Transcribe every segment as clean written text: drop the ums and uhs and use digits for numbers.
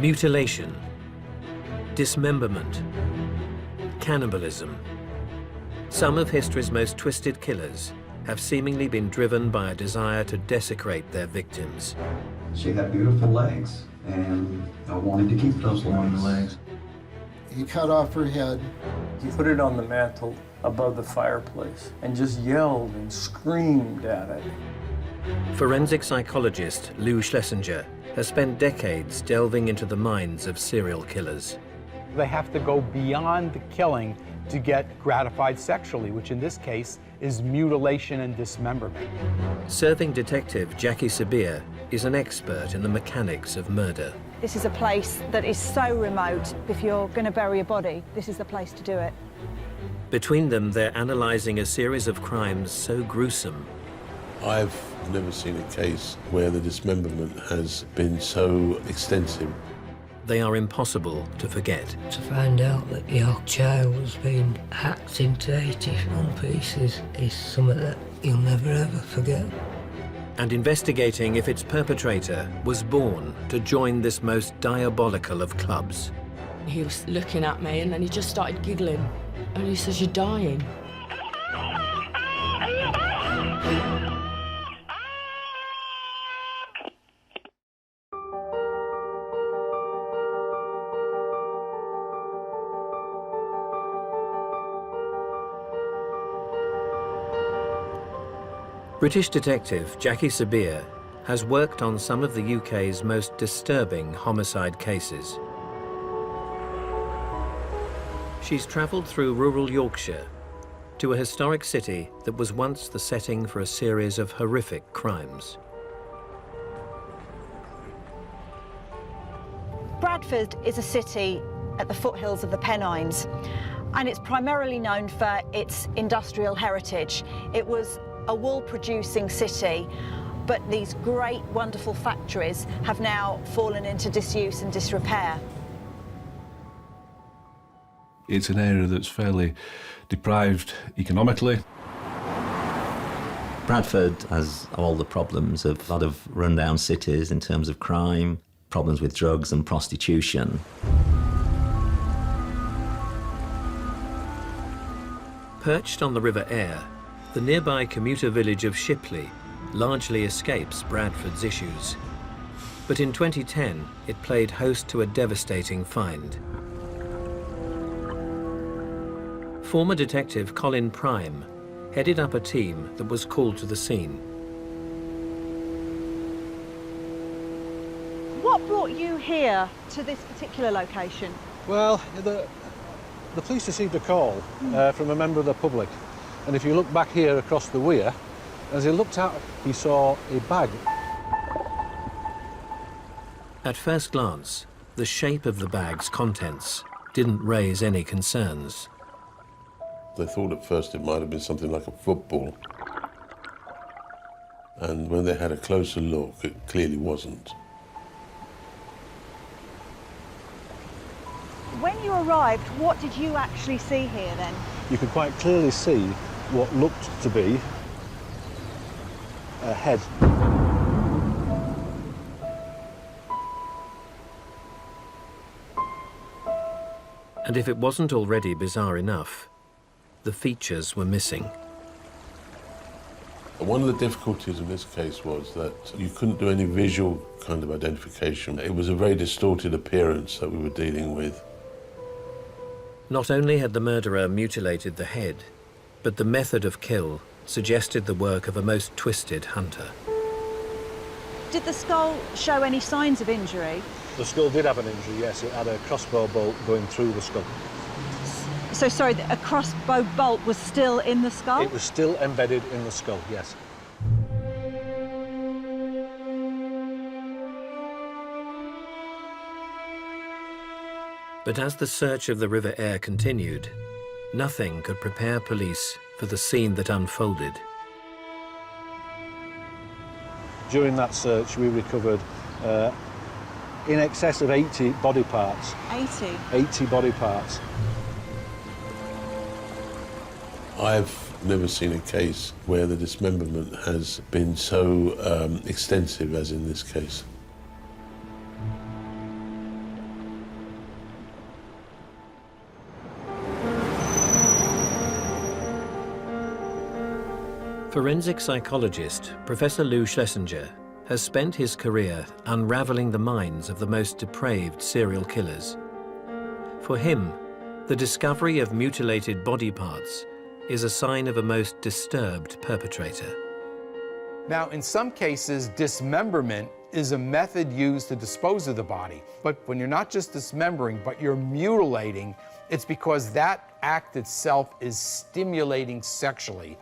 Mutilation, dismemberment, cannibalism. Some of history's most twisted killers have seemingly been driven by a desire to desecrate their victims. She had beautiful legs, and I wanted to keep those legs. He cut off her head. He put it on the mantle above the fireplace and just yelled and screamed at it. Forensic psychologist Lou Schlesinger has spent decades delving into the minds of serial killers. They have to go beyond the killing to get gratified sexually, which in this case is mutilation and dismemberment. Serving detective Jackie Sabir is an expert in the mechanics of murder. This is a place that is so remote. If you're going to bury a body, this is the place to do it. Between them, they're analysing a series of crimes so gruesome. I've never seen a case where the dismemberment has been so extensive. They are impossible to forget. To find out that your child was being hacked into 81 pieces is something that you'll never ever forget. And investigating if its perpetrator was born to join this most diabolical of clubs. He was looking at me and then he just started giggling. And he says, "You're dying." British detective Jackie Sabir has worked on some of the UK's most disturbing homicide cases. She's travelled through rural Yorkshire to a historic city that was once the setting for a series of horrific crimes. Bradford is a city at the foothills of the Pennines, and it's primarily known for its industrial heritage. It was a wool-producing city, but these great, wonderful factories have now fallen into disuse and disrepair. It's an area that's fairly deprived economically. Bradford has all the problems of a lot of rundown cities in terms of crime, problems with drugs and prostitution. Perched on the River Aire, the nearby commuter village of Shipley largely escapes Bradford's issues. But in 2010, it played host to a devastating find. Former detective Colin Prime headed up a team that was called to the scene. What brought you here to this particular location? Well, the police received a call from a member of the public. And if you look back here across the weir, as he looked out, he saw a bag. At first glance, the shape of the bag's contents didn't raise any concerns. They thought at first it might have been something like a football. And when they had a closer look, it clearly wasn't. When you arrived, what did you actually see here then? You could quite clearly see what looked to be a head. And if it wasn't already bizarre enough, the features were missing. One of the difficulties in this case was that you couldn't do any visual kind of identification. It was a very distorted appearance that we were dealing with. Not only had the murderer mutilated the head, but the method of kill suggested the work of a most twisted hunter. Did the skull show any signs of injury? The skull did have an injury, yes. It had a crossbow bolt going through the skull. So, sorry, a crossbow bolt was still in the skull? It was still embedded in the skull, yes. But as the search of the River Aire continued, nothing could prepare police for the scene that unfolded. During that search, we recovered in excess of 80 body parts. 80? 80 body parts. I've never seen a case where the dismemberment has been so extensive as in this case. Forensic psychologist Professor Lou Schlesinger has spent his career unraveling the minds of the most depraved serial killers. For him, the discovery of mutilated body parts is a sign of a most disturbed perpetrator. Now, in some cases, dismemberment is a method used to dispose of the body. But when you're not just dismembering, but you're mutilating, it's because that act itself is stimulating sexually.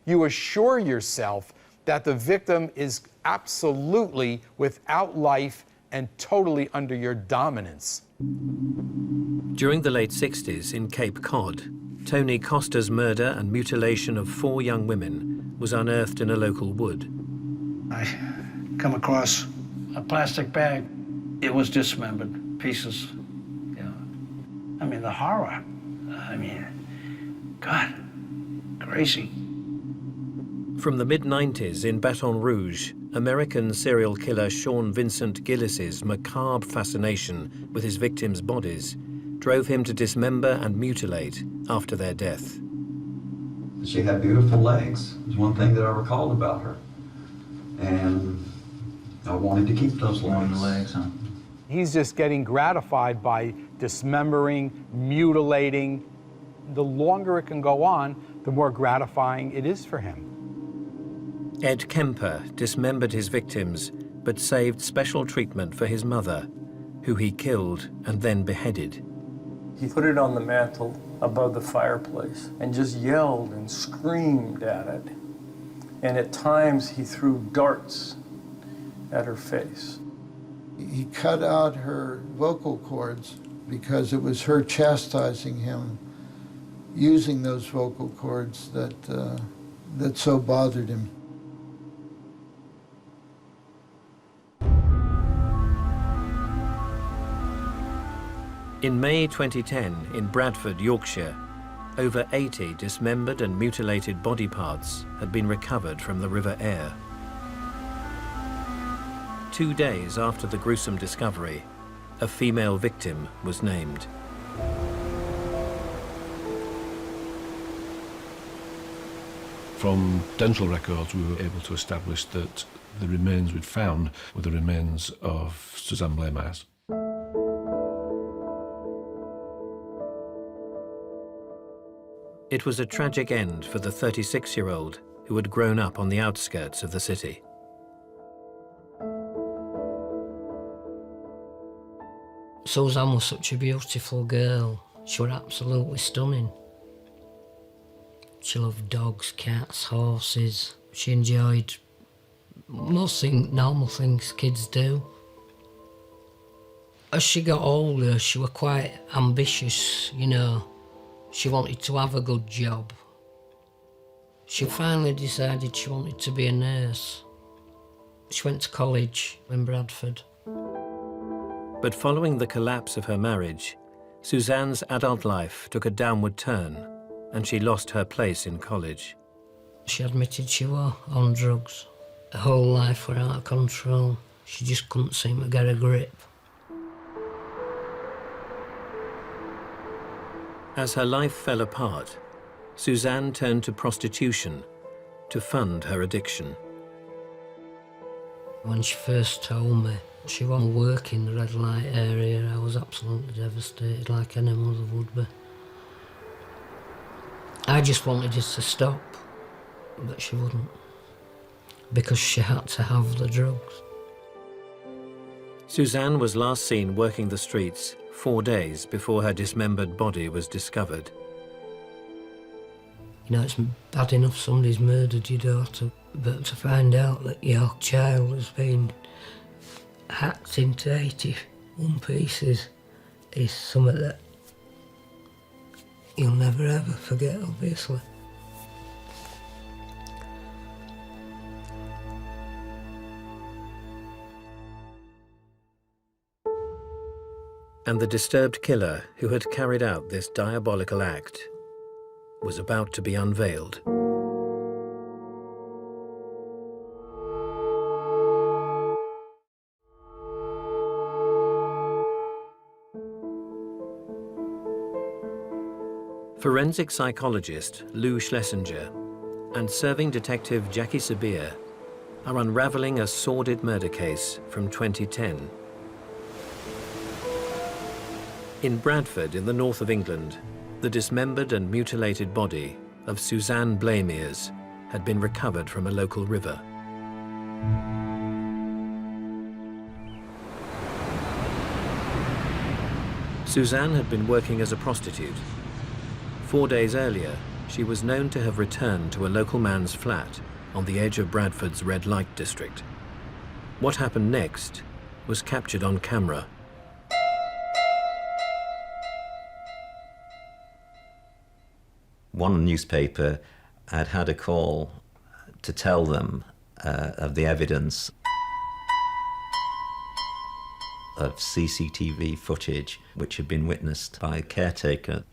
You assure yourself that the victim is absolutely without life and totally under your dominance. During the late 60s in Cape Cod, Tony Costa's murder and mutilation of 4 young women was unearthed in a local wood. I come across a plastic bag. It was dismembered, pieces. You know, I mean, the horror. I mean, God, crazy. From the mid-90s in Baton Rouge, American serial killer Shaun Vincent Gillis's macabre fascination with his victims' bodies drove him to dismember and mutilate after their death. She had beautiful legs, is one thing that I recalled about her. And I wanted to keep those legs. He's just getting gratified by dismembering, mutilating. The longer it can go on, the more gratifying it is for him. Ed Kemper dismembered his victims, but saved special treatment for his mother, who he killed and then beheaded. He put it on the mantle above the fireplace and just yelled and screamed at it. And at times he threw darts at her face. He cut out her vocal cords because it was her chastising him using those vocal cords that so bothered him. In May 2010, in Bradford, Yorkshire, over 80 dismembered and mutilated body parts had been recovered from the River Aire. 2 days after the gruesome discovery, a female victim was named. From dental records, we were able to establish that the remains we'd found were the remains of Suzanne Blamires. It was a tragic end for the 36-year-old who had grown up on the outskirts of the city. Suzanne was such a beautiful girl. She was absolutely stunning. She loved dogs, cats, horses. She enjoyed most normal things kids do. As she got older, she was quite ambitious, you know. She wanted to have a good job. She finally decided she wanted to be a nurse. She went to college in Bradford. But following the collapse of her marriage, Suzanne's adult life took a downward turn and she lost her place in college. She admitted she was on drugs. Her whole life was out of control. She just couldn't seem to get a grip. As her life fell apart, Suzanne turned to prostitution to fund her addiction. When she first told me she wasn't working the red light area, I was absolutely devastated, like any mother would be. I just wanted it to stop, but she wouldn't, because she had to have the drugs. Suzanne was last seen working the streets 4 days before her dismembered body was discovered. You know, it's bad enough somebody's murdered your daughter, but to find out that your child has been hacked into 81 pieces is something that you'll never ever forget, obviously. And the disturbed killer who had carried out this diabolical act was about to be unveiled. Forensic psychologist Lou Schlesinger and serving detective Jackie Sabir are unravelling a sordid murder case from 2010. In Bradford, in the north of England, the dismembered and mutilated body of Suzanne Blamires had been recovered from a local river. Suzanne had been working as a prostitute. 4 days earlier, she was known to have returned to a local man's flat on the edge of Bradford's red light district. What happened next was captured on camera. One newspaper had had a call to tell them of the evidence of CCTV footage which had been witnessed by a caretaker.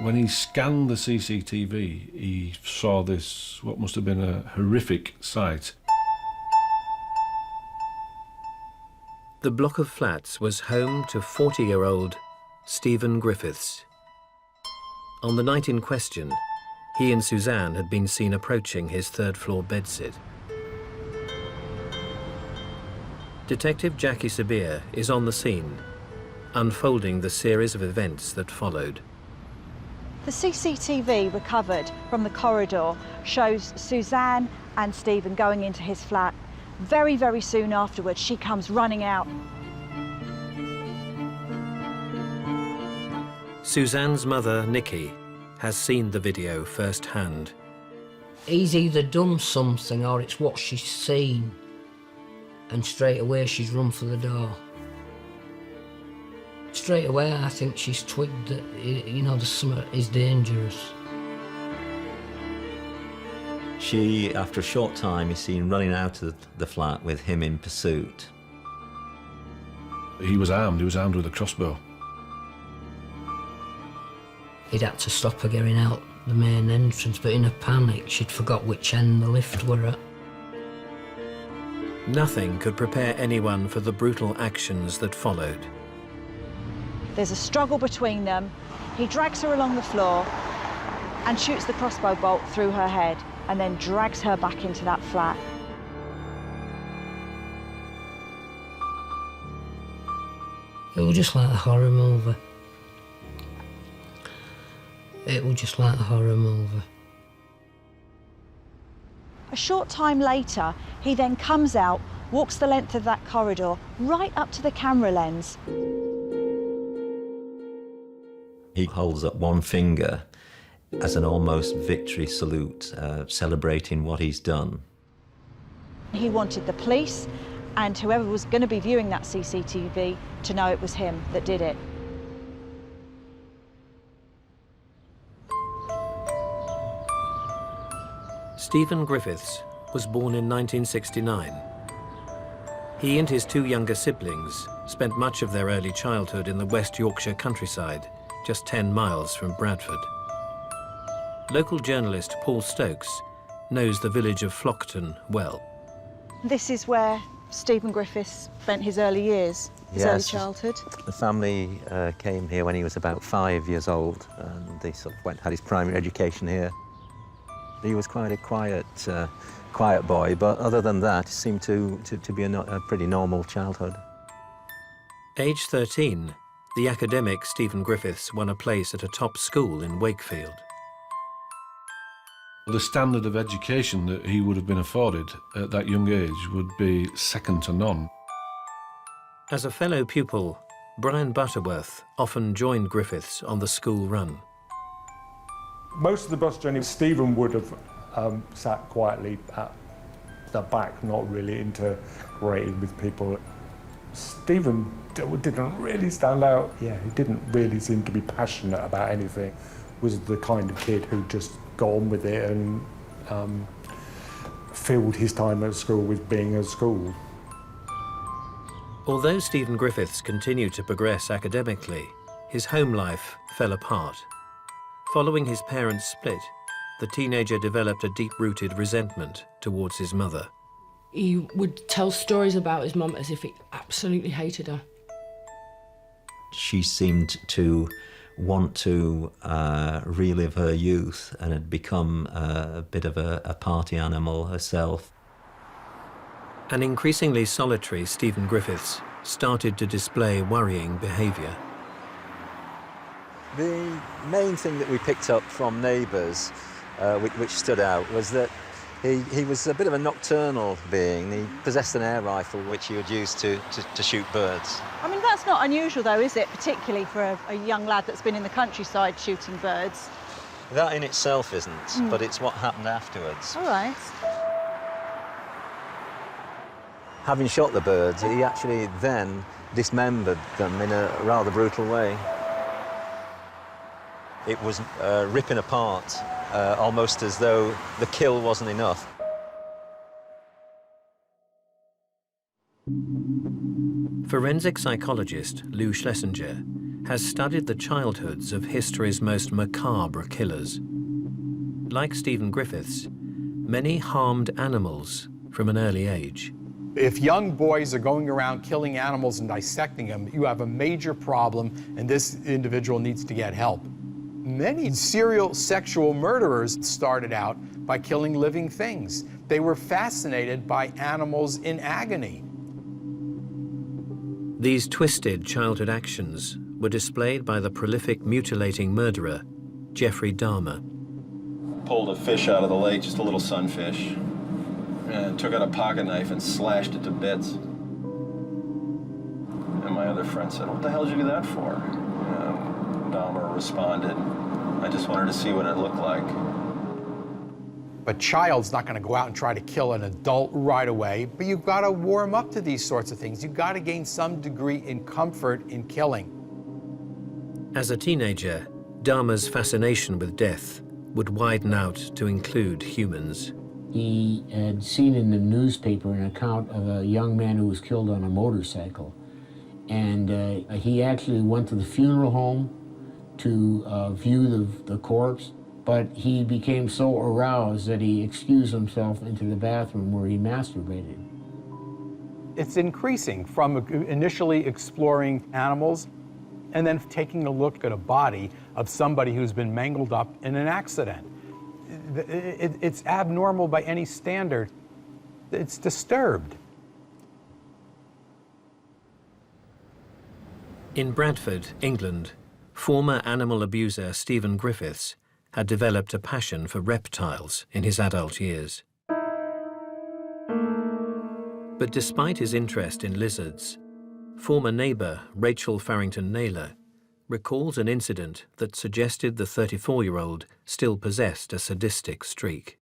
When he scanned the CCTV, he saw this, what must have been a horrific sight. The block of flats was home to 40-year-old Shaun Griffiths. On the night in question, he and Suzanne had been seen approaching his third-floor bedsit. Detective Jackie Sabir is on the scene, unfolding the series of events that followed. The CCTV recovered from the corridor shows Suzanne and Stephen going into his flat. Very, very soon afterwards, she comes running out. Suzanne's mother, Nikki, has seen the video firsthand. He's either done something or it's what she's seen, and straight away she's run for the door. Straight away I think she's twigged that, you know, the summer is dangerous. She, after a short time, is seen running out of the flat with him in pursuit. He was armed with a crossbow. He'd had to stop her getting out the main entrance, but in a panic she'd forgot which end the lift were at. Nothing could prepare anyone for the brutal actions that followed. There's a struggle between them. He drags her along the floor and shoots the crossbow bolt through her head and then drags her back into that flat. It was just like a horror movie. It was just like a horror movie. A short time later, he then comes out, walks the length of that corridor, right up to the camera lens. He holds up one finger as an almost victory salute, celebrating what he's done. He wanted the police and whoever was going to be viewing that CCTV to know it was him that did it. Shaun Griffiths was born in 1969. He and his two younger siblings spent much of their early childhood in the West Yorkshire countryside, just 10 miles from Bradford. Local journalist Paul Stokes knows the village of Flockton well. This is where Shaun Griffiths spent his early years, his early childhood. The family came here when he was about 5 years old, and they sort of had his primary education here. He was quite a quiet boy, but other than that, he seemed to be a pretty normal childhood. Age 13, the academic Shaun Griffiths won a place at a top school in Wakefield. The standard of education that he would have been afforded at that young age would be second to none. As a fellow pupil, Brian Butterworth often joined Griffiths on the school run. Most of the bus journey, Stephen would have sat quietly at the back, not really integrating with people. Stephen didn't really stand out. Yeah, he didn't really seem to be passionate about anything. Was the kind of kid who just got on with it and filled his time at school with being at school. Although Shaun Griffiths continued to progress academically, his home life fell apart. Following his parents' split, the teenager developed a deep-rooted resentment towards his mother. He would tell stories about his mum as if he absolutely hated her. She seemed to want to relive her youth and had become a bit of a party animal herself. An increasingly solitary Stephen Griffiths started to display worrying behaviour. The main thing that we picked up from neighbours, which stood out, was that he was a bit of a nocturnal being. He possessed an air rifle which he would use to shoot birds. I mean, that's not unusual though, is it? Particularly for a young lad that's been in the countryside shooting birds. That in itself isn't, but it's what happened afterwards. All right. Having shot the birds, he actually then dismembered them in a rather brutal way. It was ripping apart, almost as though the kill wasn't enough. Forensic psychologist Lou Schlesinger has studied the childhoods of history's most macabre killers. Like Stephen Griffiths, many harmed animals from an early age. If young boys are going around killing animals and dissecting them, you have a major problem, and this individual needs to get help. Many serial sexual murderers started out by killing living things. They were fascinated by animals in agony. These twisted childhood actions were displayed by the prolific mutilating murderer, Jeffrey Dahmer. Pulled a fish out of the lake, just a little sunfish, and took out a pocket knife and slashed it to bits. And my other friend said, "What the hell did you do that for?" And Dahmer responded, "I just wanted to see what it looked like." A child's not going to go out and try to kill an adult right away, but you've got to warm up to these sorts of things. You've got to gain some degree in comfort in killing. As a teenager, Dahmer's fascination with death would widen out to include humans. He had seen in the newspaper an account of a young man who was killed on a motorcycle. And he actually went to the funeral home to view the corpse, but he became so aroused that he excused himself into the bathroom where he masturbated. It's increasing from initially exploring animals and then taking a look at a body of somebody who's been mangled up in an accident. It's abnormal by any standard. It's disturbed. In Bradford, England, former animal abuser Stephen Griffiths had developed a passion for reptiles in his adult years. But despite his interest in lizards, former neighbour Rachel Farrington Naylor recalls an incident that suggested the 34-year-old still possessed a sadistic streak.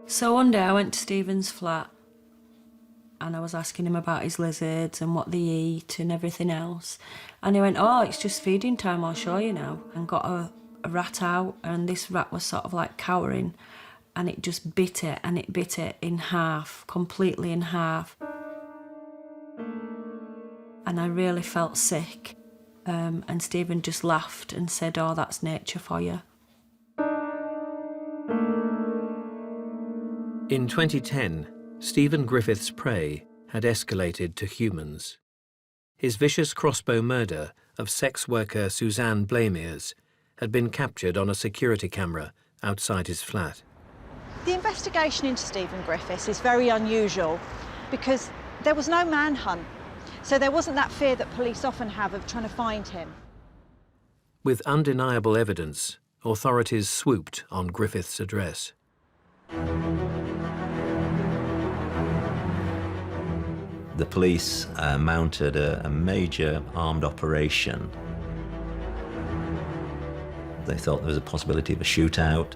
So one day I went to Stephen's flat and I was asking him about his lizards and what they eat and everything else. And he went, "Oh, it's just feeding time, I'll show you now," and got a rat out, and this rat was sort of like cowering, and it just bit it, and it bit it in half, completely in half. And I really felt sick. And Stephen just laughed and said, "Oh, that's nature for you." In 2010, Stephen Griffiths' prey had escalated to humans. His vicious crossbow murder of sex worker Suzanne Blamires had been captured on a security camera outside his flat. The investigation into Stephen Griffiths is very unusual because there was no manhunt, so there wasn't that fear that police often have of trying to find him. With undeniable evidence, authorities swooped on Griffiths' address. The police mounted a major armed operation. They thought there was a possibility of a shootout.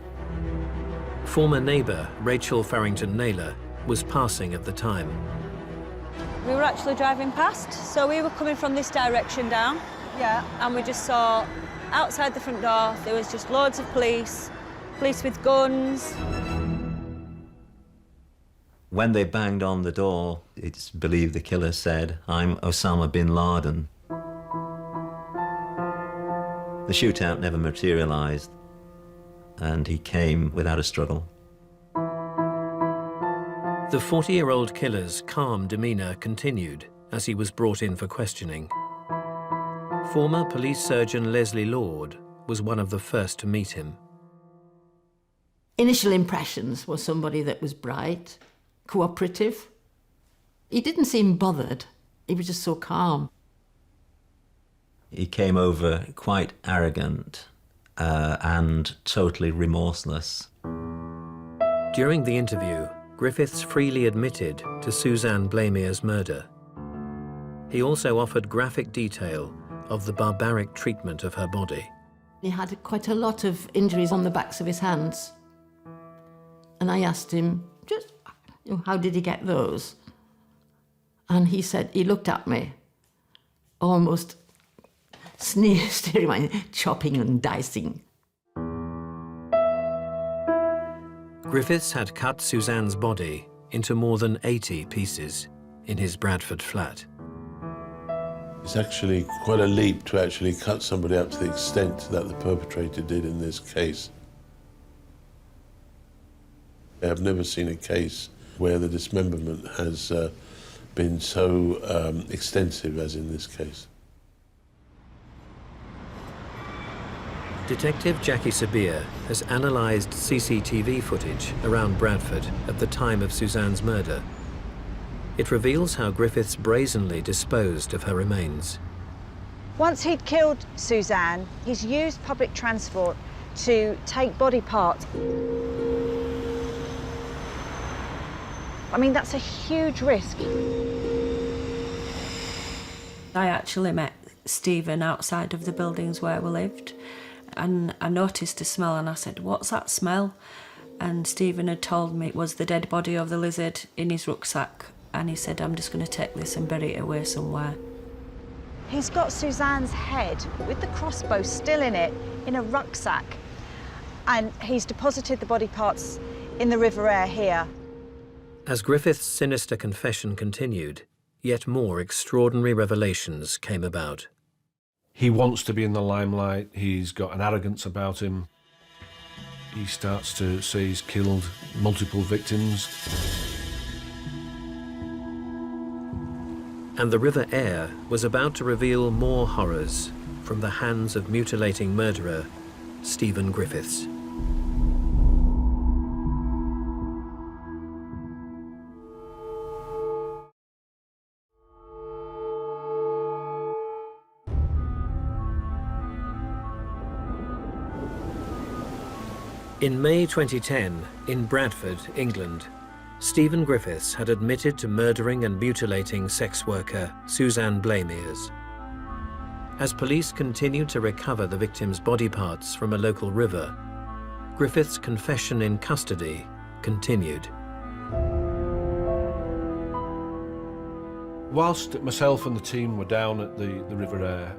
Former neighbour Rachel Farrington Naylor was passing at the time. We were actually driving past, so we were coming from this direction down. Yeah. And we just saw outside the front door, there was just loads of police with guns. When they banged on the door, it's believed the killer said, "I'm Osama bin Laden." The shootout never materialized, and he came without a struggle. The 40-year-old killer's calm demeanour continued as he was brought in for questioning. Former police surgeon Leslie Lord was one of the first to meet him. Initial impressions were somebody that was bright, cooperative. He didn't seem bothered. He was just so calm. He came over quite arrogant and totally remorseless. During the interview, Griffiths freely admitted to Suzanne Blamires' murder. He also offered graphic detail of the barbaric treatment of her body. He had quite a lot of injuries on the backs of his hands. And I asked him, just, how did he get those? And he said, he looked at me, almost staring, chopping and dicing. Griffiths had cut Suzanne's body into more than 80 pieces in his Bradford flat. It's actually quite a leap to actually cut somebody up to the extent that the perpetrator did in this case. I've never seen a case where the dismemberment has been so extensive as in this case. Detective Jackie Sabir has analysed CCTV footage around Bradford at the time of Suzanne's murder. It reveals how Griffiths brazenly disposed of her remains. Once he'd killed Suzanne, he's used public transport to take body parts. I mean, that's a huge risk. I actually met Stephen outside of the buildings where we lived, and I noticed a smell and I said, "What's that smell?" And Stephen had told me it was the dead body of the lizard in his rucksack, and he said, "I'm just going to take this and bury it away somewhere." He's got Suzanne's head with the crossbow still in it, in a rucksack, and he's deposited the body parts in the River Aire here. As Griffiths' sinister confession continued, yet more extraordinary revelations came about. He wants to be in the limelight, he's got an arrogance about him. He starts to say he's killed multiple victims. And the River Aire was about to reveal more horrors from the hands of mutilating murderer Stephen Griffiths. In May 2010, in Bradford, England, Stephen Griffiths had admitted to murdering and mutilating sex worker Suzanne Blamires. As police continued to recover the victim's body parts from a local river, Griffiths' confession in custody continued. Whilst myself and the team were down at the River Aire,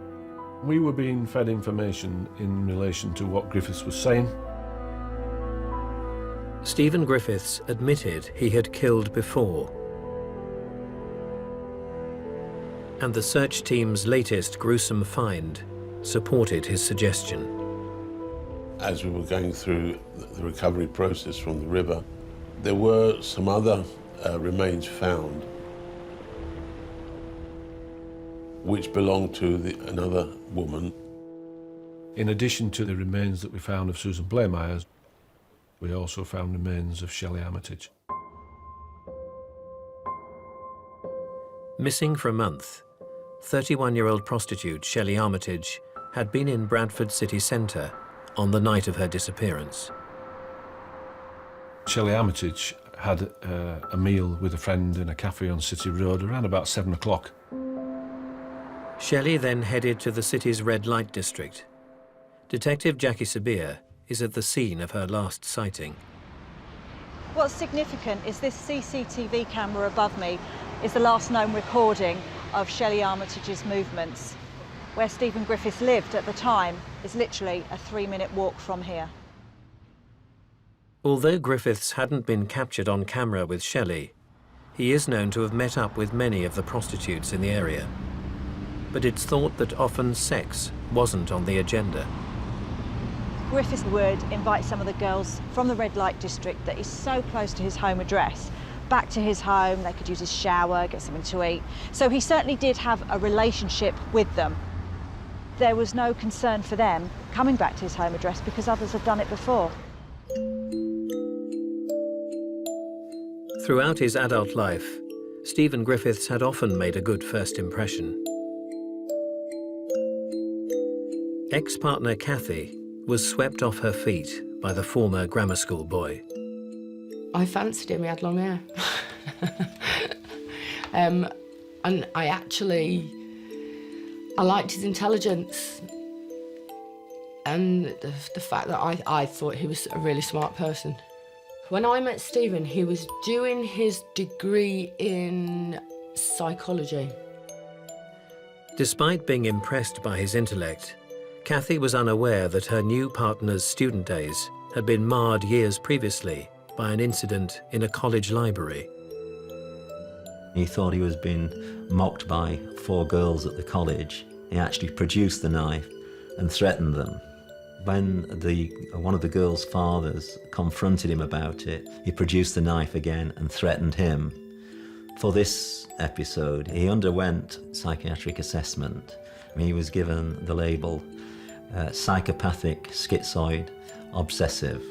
we were being fed information in relation to what Griffiths was saying. Stephen Griffiths admitted he had killed before. And the search team's latest gruesome find supported his suggestion. As we were going through the recovery process from the river, there were some other remains found which belonged to another woman. In addition to the remains that we found of Suzanne Blamires, we also found remains of Shelley Armitage. Missing for a month, 31-year-old prostitute Shelley Armitage had been in Bradford city centre on the night of her disappearance. Shelley Armitage had a meal with a friend in a cafe on City Road around about 7 o'clock. Shelley then headed to the city's red light district. Detective Jackie Sabir is at the scene of her last sighting. What's significant is this CCTV camera above me is the last known recording of Shelley Armitage's movements. Where Stephen Griffiths lived at the time is literally a 3-minute walk from here. Although Griffiths hadn't been captured on camera with Shelley, he is known to have met up with many of the prostitutes in the area. But it's thought that often sex wasn't on the agenda. Griffiths would invite some of the girls from the red light district that is so close to his home address back to his home. They could use his shower, get something to eat. So he certainly did have a relationship with them. There was no concern for them coming back to his home address because others had done it before. Throughout his adult life, Stephen Griffiths had often made a good first impression. Ex-partner Kathy was swept off her feet by the former grammar school boy. I fancied him, he had long hair. And I liked his intelligence and the fact that I thought he was a really smart person. When I met Stephen, he was doing his degree in psychology. Despite being impressed by his intellect, Kathy was unaware that her new partner's student days had been marred years previously by an incident in a college library. He thought he was being mocked by 4 girls at the college. He actually produced the knife and threatened them. When one of the girls' fathers confronted him about it, he produced the knife again and threatened him. For this episode, he underwent psychiatric assessment. He was given the label psychopathic, schizoid, obsessive.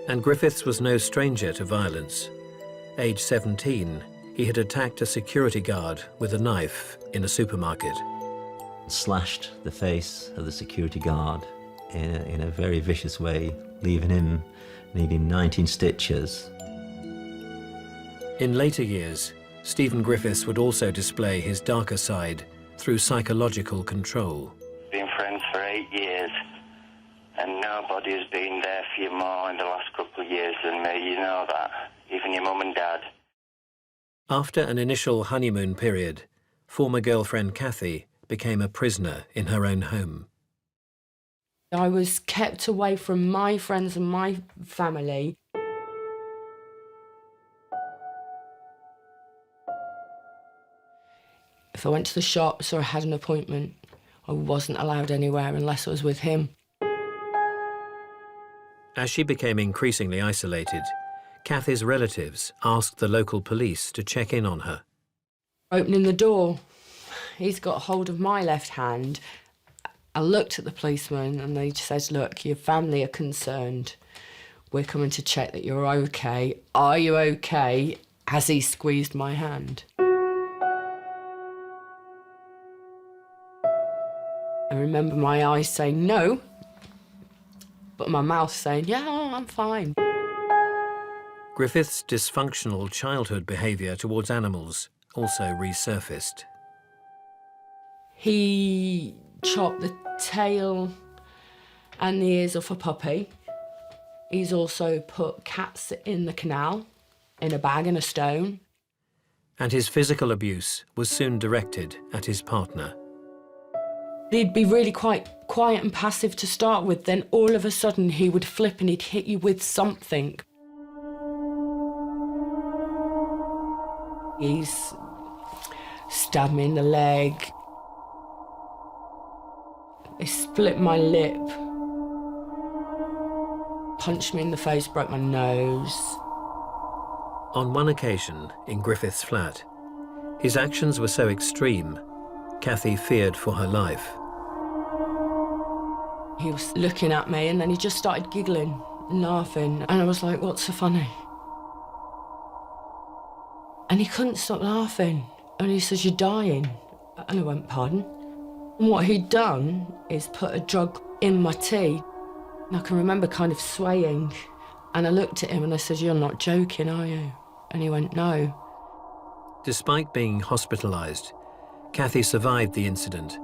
And Griffiths was no stranger to violence. Aged 17, he had attacked a security guard with a knife in a supermarket. Slashed the face of the security guard in a very vicious way, leaving him needing 19 stitches. In later years, Stephen Griffiths would also display his darker side through psychological control. Been friends for 8 years, and nobody's been there for you more in the last couple of years than me, you know that, even your mum and dad. After an initial honeymoon period, former girlfriend Kathy became a prisoner in her own home. I was kept away from my friends and my family. If I went to the shops or I had an appointment, I wasn't allowed anywhere unless I was with him. As she became increasingly isolated, Kathy's relatives asked the local police to check in on her. Opening the door, he's got hold of my left hand. I looked at the policeman and they said, look, your family are concerned. We're coming to check that you're okay. Are you okay? As he squeezed my hand. I remember my eyes saying no, but my mouth saying, yeah, I'm fine. Griffiths' dysfunctional childhood behaviour towards animals also resurfaced. He chopped the tail and the ears off a puppy. He's also put cats in the canal, in a bag and a stone. And his physical abuse was soon directed at his partner. He'd be really quite quiet and passive to start with, then all of a sudden he would flip and he'd hit you with something. He's stabbed me in the leg. He split my lip. Punched me in the face, broke my nose. On one occasion, in Griffiths' flat, his actions were so extreme, Kathy feared for her life. He was looking at me and then he just started giggling and laughing, and I was like, what's so funny? And he couldn't stop laughing, and he says, you're dying. And I went, pardon? And what he'd done is put a drug in my tea, and I can remember kind of swaying, and I looked at him and I said, you're not joking, are you? And he went, no. Despite being hospitalised, Kathy survived the incident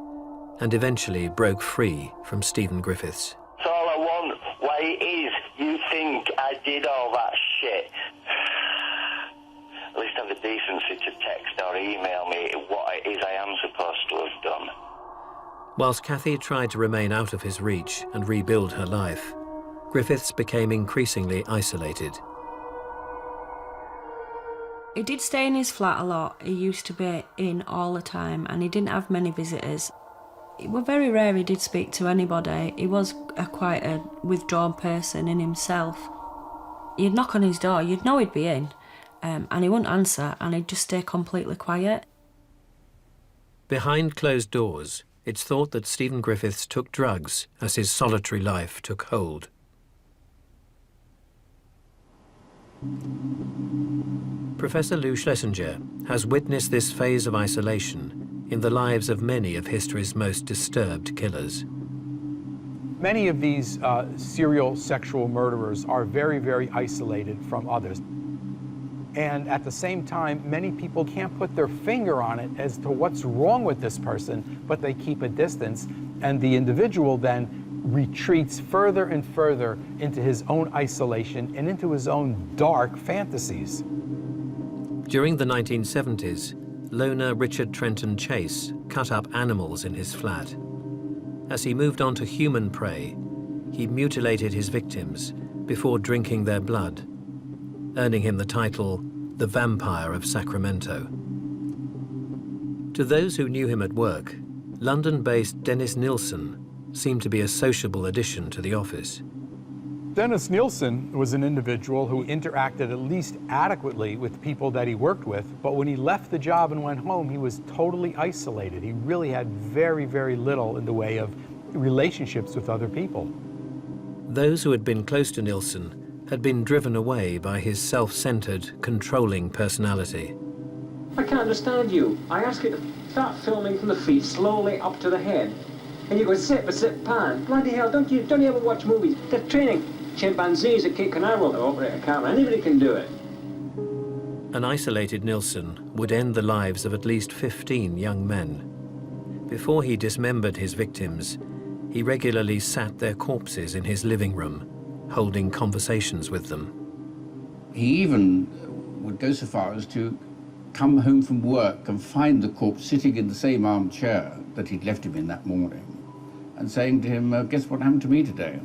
and eventually broke free from Stephen Griffiths. So all I want, why it is, you think I did all that shit. At least have the decency to text or email me what it is I am supposed to have done. Whilst Kathy tried to remain out of his reach and rebuild her life, Griffiths became increasingly isolated. He did stay in his flat a lot. He used to be in all the time and he didn't have many visitors. It was very rare he did speak to anybody. He was quite a withdrawn person in himself. You'd knock on his door, you'd know he'd be in, and he wouldn't answer and he'd just stay completely quiet. Behind closed doors, it's thought that Stephen Griffiths took drugs as his solitary life took hold. Professor Lou Schlesinger has witnessed this phase of isolation in the lives of many of history's most disturbed killers. Many of these serial sexual murderers are very, very isolated from others. And at the same time, many people can't put their finger on it as to what's wrong with this person, but they keep a distance, and the individual then retreats further and further into his own isolation and into his own dark fantasies. During the 1970s, loner Richard Trenton Chase cut up animals in his flat. As he moved on to human prey, he mutilated his victims before drinking their blood, earning him the title, the Vampire of Sacramento. To those who knew him at work, London-based Dennis Nilsson seemed to be a sociable addition to the office. Dennis Nilsson was an individual who interacted at least adequately with people that he worked with, but when he left the job and went home, he was totally isolated. He really had very, very little in the way of relationships with other people. Those who had been close to Nilsson had been driven away by his self-centered, controlling personality. I can't understand you. I ask you to start filming from the feet slowly up to the head. And you go sit, pan. Bloody hell, don't you ever watch movies? They're training chimpanzees at Cape Canaveral to operate a camera. Anybody can do it. An isolated Nilsson would end the lives of at least 15 young men. Before he dismembered his victims, he regularly sat their corpses in his living room, holding conversations with them. He even would go so far as to come home from work and find the corpse sitting in the same armchair that he'd left him in that morning, and saying to him, guess what happened to me today?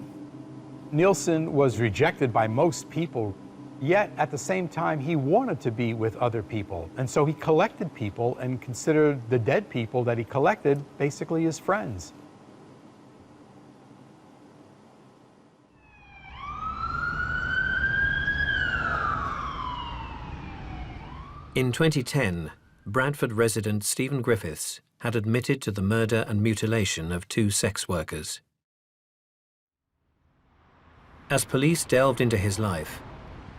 Nilsson was rejected by most people, yet at the same time he wanted to be with other people, and so he collected people and considered the dead people that he collected basically his friends. In 2010, Bradford resident Stephen Griffiths had admitted to the murder and mutilation of 2 sex workers. As police delved into his life,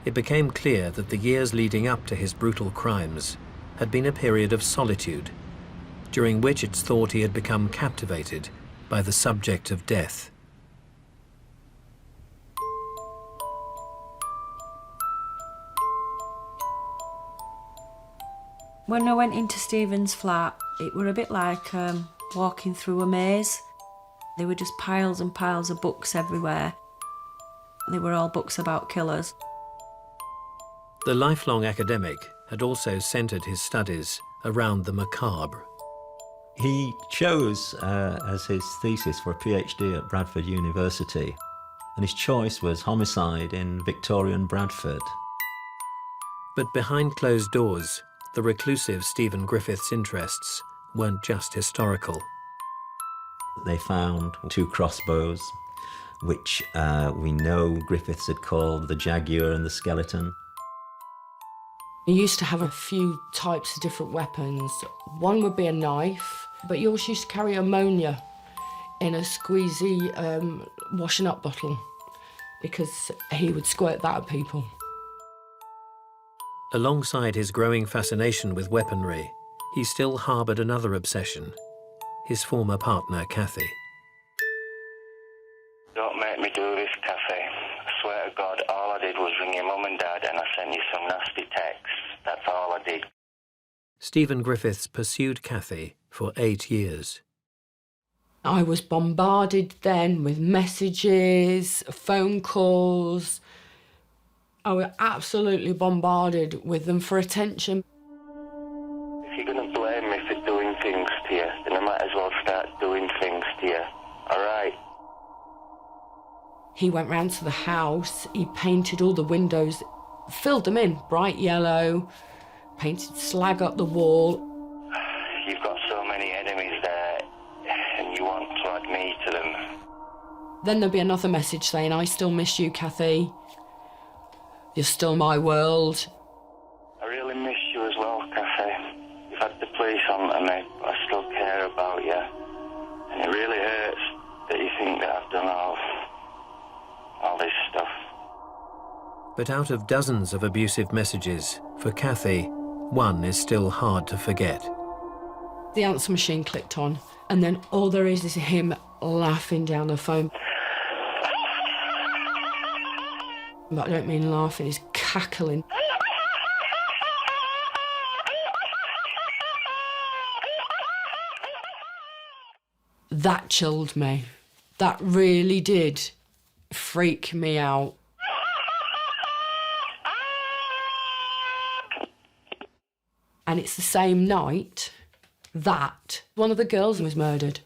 it became clear that the years leading up to his brutal crimes had been a period of solitude, during which it's thought he had become captivated by the subject of death. When I went into Stephen's flat, it were a bit like walking through a maze. There were just piles and piles of books everywhere. They were all books about killers. The lifelong academic had also centred his studies around the macabre. He chose as his thesis for a PhD at Bradford University, and his choice was homicide in Victorian Bradford. But behind closed doors, the reclusive Stephen Griffiths' interests weren't just historical. They found 2 crossbows, which we know Griffiths had called the Jaguar and the Skeleton. He used to have a few types of different weapons. One would be a knife, but he also used to carry ammonia in a squeezy washing up bottle because he would squirt that at people. Alongside his growing fascination with weaponry, he still harboured another obsession, his former partner, Kathy. Don't make me do this, Kathy. I swear to God, all I did was ring your mum and dad and I sent you some nasty texts. That's all I did. Stephen Griffiths pursued Kathy for 8 years. I was bombarded then with messages, phone calls. I was absolutely bombarded with them for attention. If you're going to blame me for doing things to you, then I might as well start doing things to you. All right? He went round to the house, he painted all the windows, filled them in, bright yellow, painted slag up the wall. You've got so many enemies there, and you want to add me to them. Then there'd be another message saying, I still miss you, Kathy. You're still my world. I really miss you as well, Kathy. You've had the police on to me, but I still care about you. And it really hurts that you think that I've done all this stuff. But out of dozens of abusive messages, for Kathy, one is still hard to forget. The answer machine clicked on, and then all there is him laughing down the phone. But I don't mean laughing, he's cackling. That chilled me. That really did freak me out. And it's the same night that one of the girls was murdered.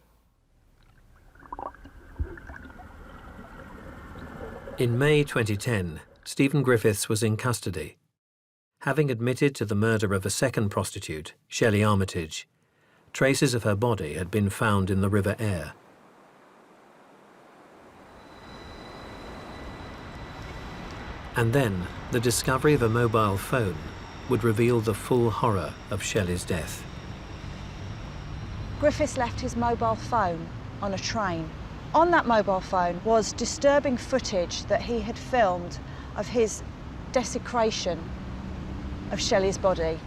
In May 2010, Stephen Griffiths was in custody. Having admitted to the murder of a second prostitute, Shelley Armitage, traces of her body had been found in the River Aire. And then, the discovery of a mobile phone would reveal the full horror of Shelley's death. Griffiths left his mobile phone on a train. On that mobile phone was disturbing footage that he had filmed of his desecration of Shelley's body.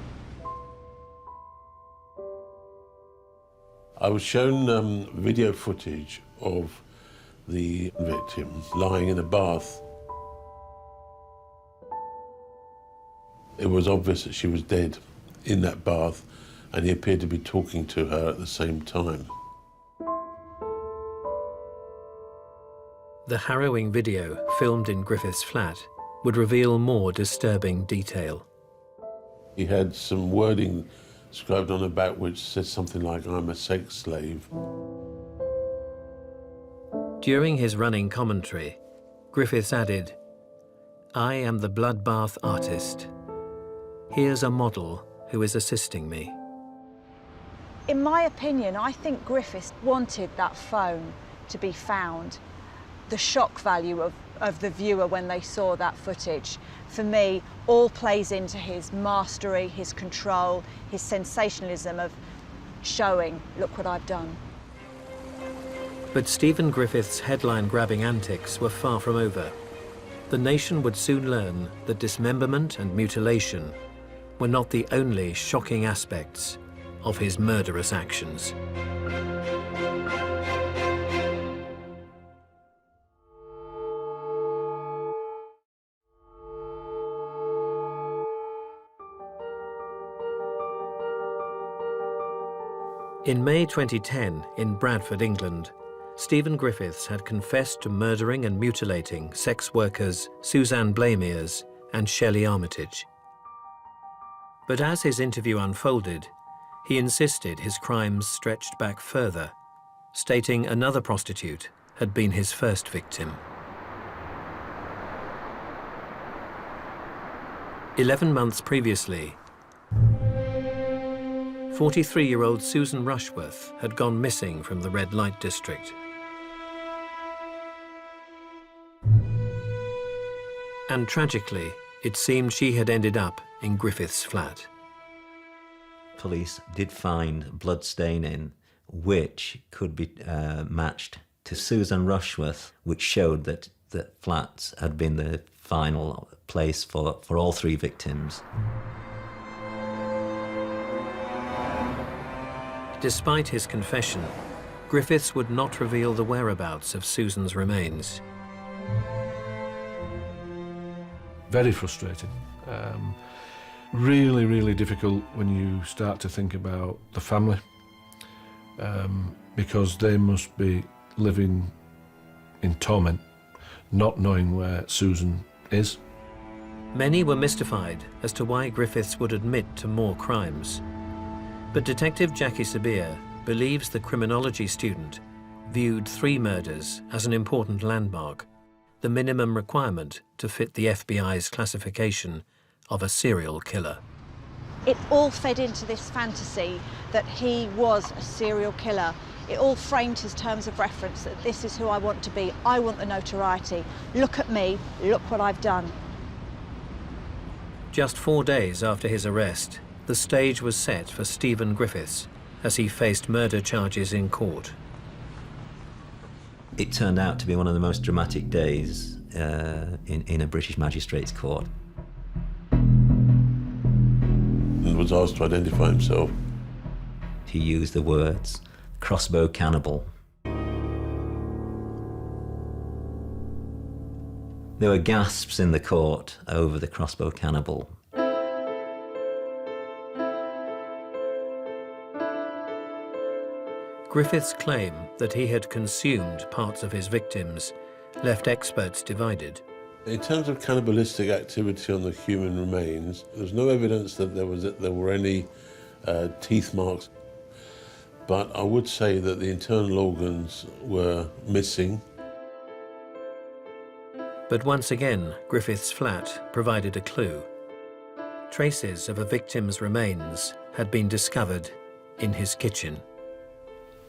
I was shown video footage of the victim lying in a bath. It was obvious that she was dead in that bath, and he appeared to be talking to her at the same time. The harrowing video, filmed in Griffiths' flat, would reveal more disturbing detail. He had some wording scribed on the back which says something like, "I'm a sex slave." During his running commentary, Griffiths added, "I am the bloodbath artist. Here's a model who is assisting me." In my opinion, I think Griffiths wanted that phone to be found. The shock value of the viewer when they saw that footage, for me, all plays into his mastery, his control, his sensationalism of showing, look what I've done. But Stephen Griffiths' headline-grabbing antics were far from over. The nation would soon learn that dismemberment and mutilation were not the only shocking aspects of his murderous actions. In May 2010, in Bradford, England, Stephen Griffiths had confessed to murdering and mutilating sex workers Suzanne Blamires and Shelley Armitage. But as his interview unfolded, he insisted his crimes stretched back further, stating another prostitute had been his first victim. 11 months previously, 43-year-old Susan Rushworth had gone missing from the red light district. And tragically, it seemed she had ended up in Griffiths' flat. Police did find blood staining which could be matched to Susan Rushworth, which showed that the flat had been the final place for all three victims. Despite his confession, Griffiths would not reveal the whereabouts of Susan's remains. Very frustrating. Really, really difficult when you start to think about the family, because they must be living in torment, not knowing where Susan is. Many were mystified as to why Griffiths would admit to more crimes. But Detective Jackie Sabir believes the criminology student viewed 3 murders as an important landmark, the minimum requirement to fit the FBI's classification of a serial killer. It all fed into this fantasy that he was a serial killer. It all framed his terms of reference that this is who I want to be. I want the notoriety. Look at me, look what I've done. Just 4 days after his arrest, the stage was set for Stephen Griffiths as he faced murder charges in court. It turned out to be one of the most dramatic days in a British magistrate's court. And was asked to identify himself. He used the words, "Crossbow Cannibal." There were gasps in the court over the Crossbow Cannibal. Griffiths' claim that he had consumed parts of his victims left experts divided. In terms of cannibalistic activity on the human remains, there's no evidence that there were any teeth marks. But I would say that the internal organs were missing. But once again, Griffiths' flat provided a clue. Traces of a victim's remains had been discovered in his kitchen.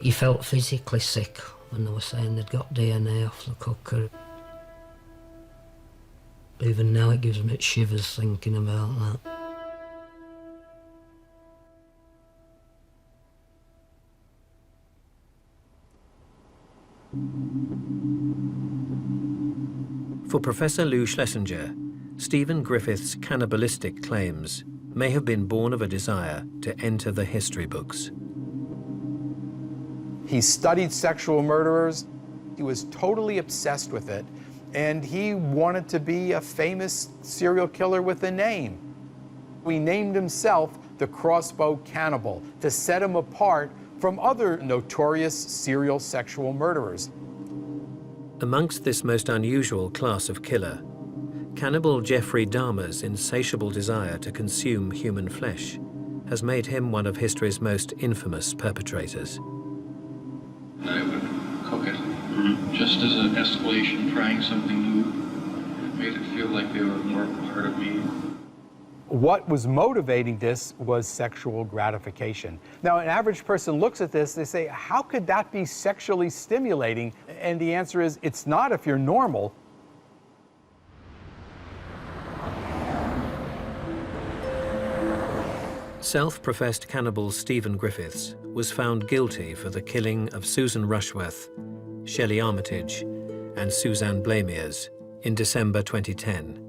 He felt physically sick when they were saying they'd got DNA off the cooker. Even now it gives me shivers thinking about that. For Professor Lou Schlesinger, Stephen Griffiths' cannibalistic claims may have been born of a desire to enter the history books. He studied sexual murderers. He was totally obsessed with it, and he wanted to be a famous serial killer with a name. He named himself the Crossbow Cannibal to set him apart from other notorious serial sexual murderers. Amongst this most unusual class of killer, cannibal Jeffrey Dahmer's insatiable desire to consume human flesh has made him one of history's most infamous perpetrators. I would cook it, just as an escalation, trying something new. It made it feel like they were more part of me. What was motivating this was sexual gratification. Now, an average person looks at this, they say, how could that be sexually stimulating? And the answer is, it's not if you're normal. Self-professed cannibal Stephen Griffiths was found guilty for the killing of Susan Rushworth, Shelley Armitage, and Suzanne Blamires in December 2010.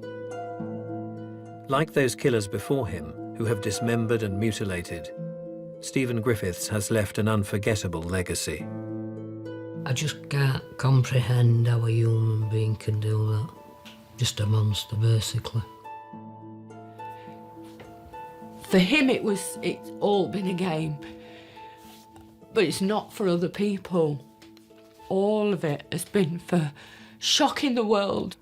Like those killers before him, who have dismembered and mutilated, Stephen Griffiths has left an unforgettable legacy. I just can't comprehend how a human being can do that. Just a monster, basically. For him, it's all been a game. But it's not for other people. All of it has been for shocking the world.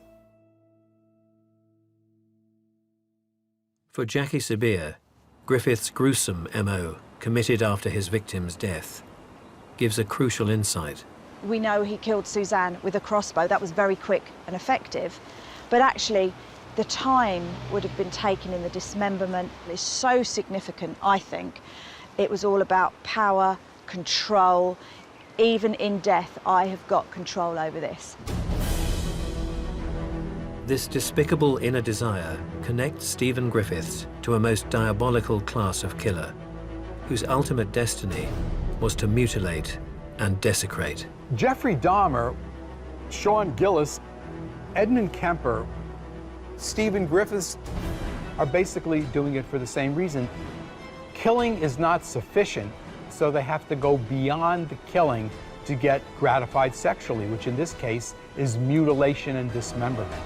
For Jackie Sabir, Griffiths' gruesome MO, committed after his victim's death, gives a crucial insight. We know he killed Suzanne with a crossbow. That was very quick and effective. But actually, the time would have been taken in the dismemberment is so significant, I think. It was all about power, control. Even in death, I have got control over this. This despicable inner desire connects Stephen Griffiths to a most diabolical class of killer, whose ultimate destiny was to mutilate and desecrate. Jeffrey Dahmer, Shaun Gillis, Edmund Kemper, Stephen Griffiths are basically doing it for the same reason. Killing is not sufficient, so they have to go beyond the killing to get gratified sexually, which in this case is mutilation and dismemberment.